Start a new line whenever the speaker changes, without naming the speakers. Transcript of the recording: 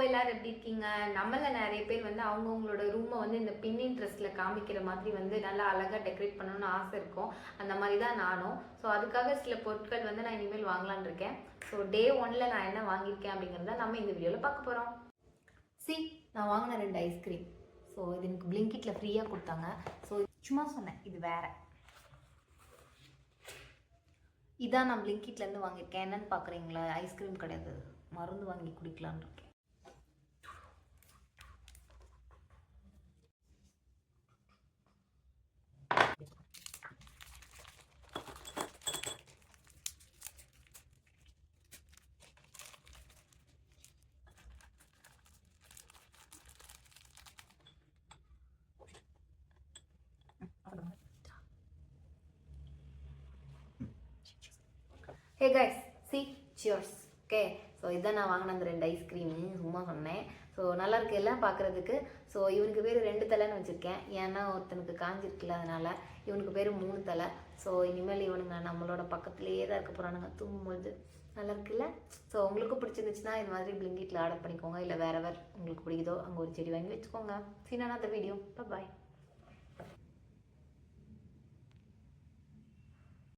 எல்லாரும் எப்படி இருக்கீங்க? நம்மள நிறைய பேர் வந்து அவங்கவுங்களோட ரூமை வந்து இந்த பின்னின்ட்ரெஸ்ட்ல காமிக்கிற மாதிரி வந்து நல்லா அழகாக டெக்கரேட் பண்ணணும்னு ஆசை இருக்கும். அந்த மாதிரி தான் நானும். ஸோ அதுக்காக சில பொருட்கள் வந்து நான் இனிமேல் வாங்கலான்னு இருக்கேன். ஸோ டே 1ல் நான் என்ன வாங்கியிருக்கேன் அப்படிங்கிறத நம்ம இந்த வீடியோவில் பார்க்க போகிறோம். நான் வாங்கின 2 ஐஸ்கிரீம். ஸோ இது எனக்கு பிளிங்கிட்ல ஃப்ரீயாக கொடுத்தாங்க. ஸோ சும்மா சொன்னேன், இது வேற. இதான் நான் பிளிங்கிட்லேருந்து வாங்கியிருக்கேன். என்னன்னு பார்க்குறீங்களா? ஐஸ்கிரீம் கிடையாது, மருந்து வாங்கி குடிக்கலான்னு இருக்கேன். Hey guys, cheers. Okay, so இதான் நான் வாங்கின அந்த 2 ஐஸ்கிரீமு. சும்மா சொன்னேன். ஸோ நல்லா இருக்கு எல்லாம் பார்க்குறதுக்கு. ஸோ இவனுக்கு பேர் 2 தலைன்னு வச்சுருக்கேன், ஏன்னா ஒருத்தனுக்கு காஞ்சிருக்குல்ல, அதனால் இவனுக்கு பேர் 3 தலை. ஸோ இனிமேல் இவனுங்க நம்மளோட பக்கத்துலேயே தான் இருக்க போகிறானுங்க தூங்கும்போது. நல்லா இருக்குல்ல? ஸோ உங்களுக்கு பிடிச்சிருந்துச்சுன்னா இது மாதிரி பிளிங்கிட்டில் ஆர்டர் பண்ணிக்கோங்க. இல்லை வேறு உங்களுக்கு பிடிக்குதோ அங்கே ஒரு செடி வாங்கி வச்சுக்கோங்க. சீனான அந்த வீடியோ. பாய்.